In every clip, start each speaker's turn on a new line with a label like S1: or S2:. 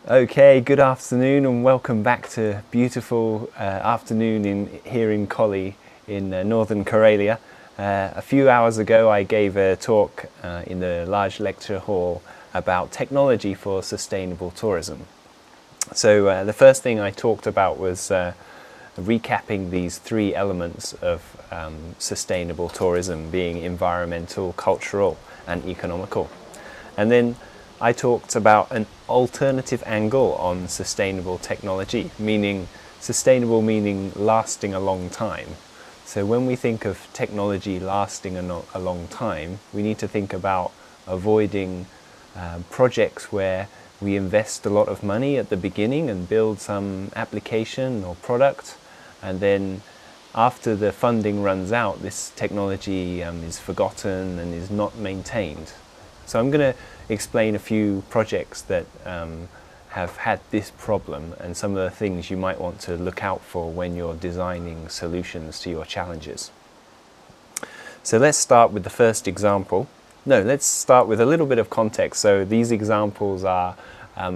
S1: Okay, good afternoon and welcome back to beautiful afternoon here in Koli in northern Karelia. A few hours ago I gave a talk in the large lecture hall about technology for sustainable tourism. So the first thing I talked about was recapping these three elements of sustainable tourism, being environmental, cultural and economical. And then I talked about an alternative angle on sustainable technology, meaning sustainable meaning lasting a long time. So when we think of technology lasting a long time, we need to think about avoiding projects where we invest a lot of money at the beginning and build some application or product, and then after the funding runs out, this technology is forgotten and is not maintained. So I'm going to explain a few projects that have had this problem and some of the things you might want to look out for when you're designing solutions to your challenges. So let's start with the first example. No, let's start with a little bit of context. So these examples are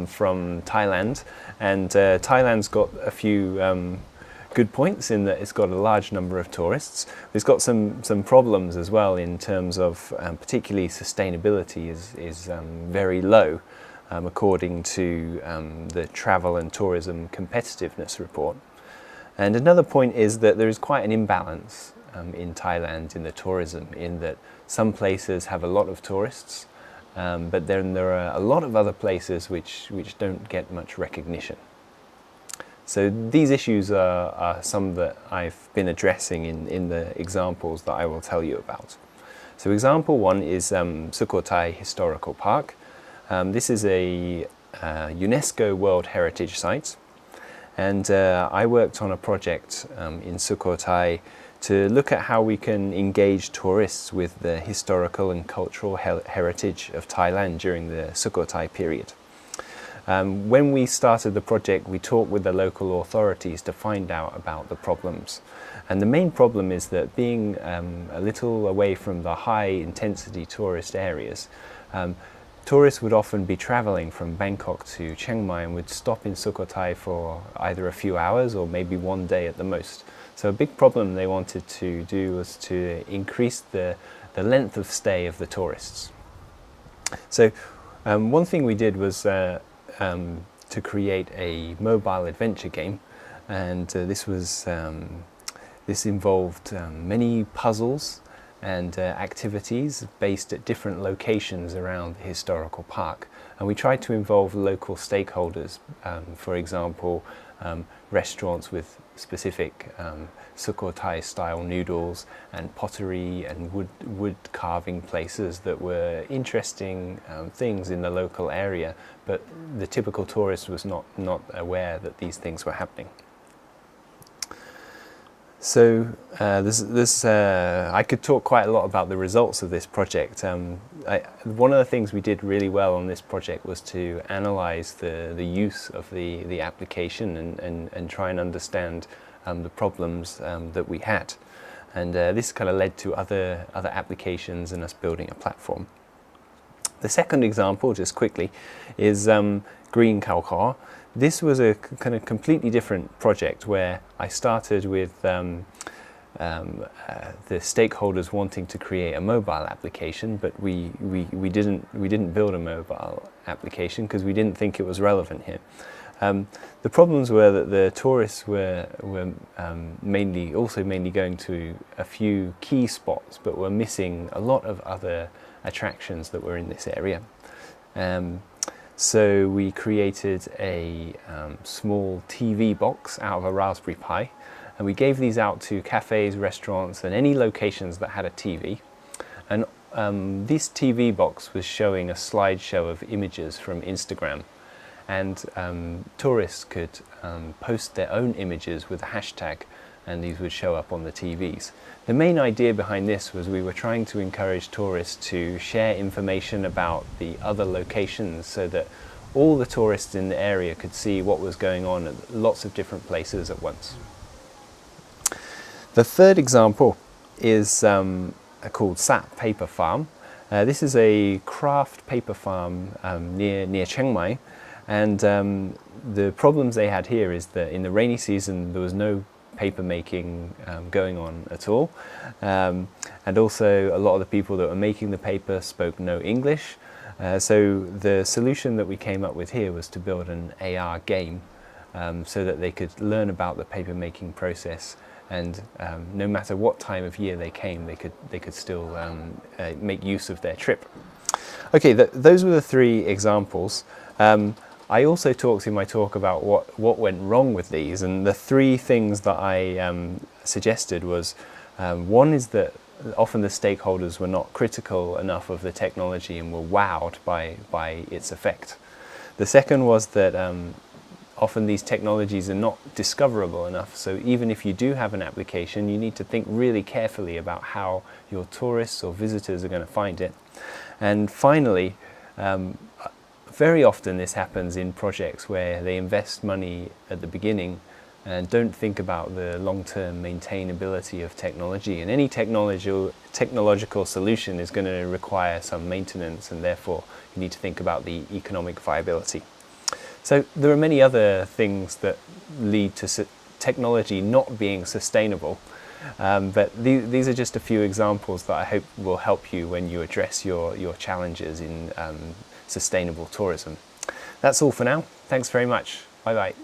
S1: from Thailand, and Thailand's got a few good points in that it's got a large number of tourists. It's got some problems as well in terms of particularly sustainability is very low according to the Travel and Tourism Competitiveness Report. And another point is that there is quite an imbalance in Thailand in the tourism, in that some places have a lot of tourists, but then there are a lot of other places which don't get much recognition. So these issues are some that I've been addressing in the examples that I will tell you about. So example one is Sukhothai Historical Park. This is a UNESCO World Heritage Site, and I worked on a project in Sukhothai to look at how we can engage tourists with the historical and cultural heritage of Thailand during the Sukhothai period. When we started the project, we talked with the local authorities to find out about the problems. And the main problem is that being a little away from the high-intensity tourist areas, tourists would often be traveling from Bangkok to Chiang Mai and would stop in Sukhothai for either a few hours or maybe one day at the most. So a big problem they wanted to do was to increase the length of stay of the tourists. So one thing we did was to create a mobile adventure game, and this involved many puzzles and activities based at different locations around the historical park, and we tried to involve local stakeholders, for example restaurants with specific Sukhothai style noodles and pottery and wood carving places that were interesting things in the local area, but the typical tourist was not aware that these things were happening. So I could talk quite a lot about the results of this project. One of the things we did really well on this project was to analyze the use of the application and try and understand the problems that we had. And this kind of led to other applications and us building a platform. The second example, just quickly, is Green Khao. This was a kind of completely different project where I started with the stakeholders wanting to create a mobile application, but we didn't build a mobile application because we didn't think it was relevant here. The problems were that the tourists were mainly going to a few key spots, but were missing a lot of other attractions that were in this area. So we created a small TV box out of a Raspberry Pi, and we gave these out to cafes, restaurants and any locations that had a TV. And this TV box was showing a slideshow of images from Instagram, and tourists could post their own images with a hashtag, and these would show up on the TVs. The main idea behind this was we were trying to encourage tourists to share information about the other locations so that all the tourists in the area could see what was going on at lots of different places at once. The third example is called Sap Paper Farm. This is a craft paper farm near Chiang Mai, And the problems they had here is that in the rainy season there was no paper making going on at all, and also a lot of the people that were making the paper spoke no English. So the solution that we came up with here was to build an AR game so that they could learn about the paper making process, and no matter what time of year they came, they could still make use of their trip. Okay, those were the three examples. I also talked in my talk about what went wrong with these, and the three things that I suggested was, one is that often the stakeholders were not critical enough of the technology and were wowed by its effect. The second was that often these technologies are not discoverable enough, so even if you do have an application, you need to think really carefully about how your tourists or visitors are going to find it. And finally, very often this happens in projects where they invest money at the beginning and don't think about the long-term maintainability of technology. And any technological solution is going to require some maintenance, and therefore you need to think about the economic viability. So there are many other things that lead to technology not being sustainable, but these are just a few examples that I hope will help you when you address your challenges in sustainable tourism. That's all for now. Thanks very much. Bye bye.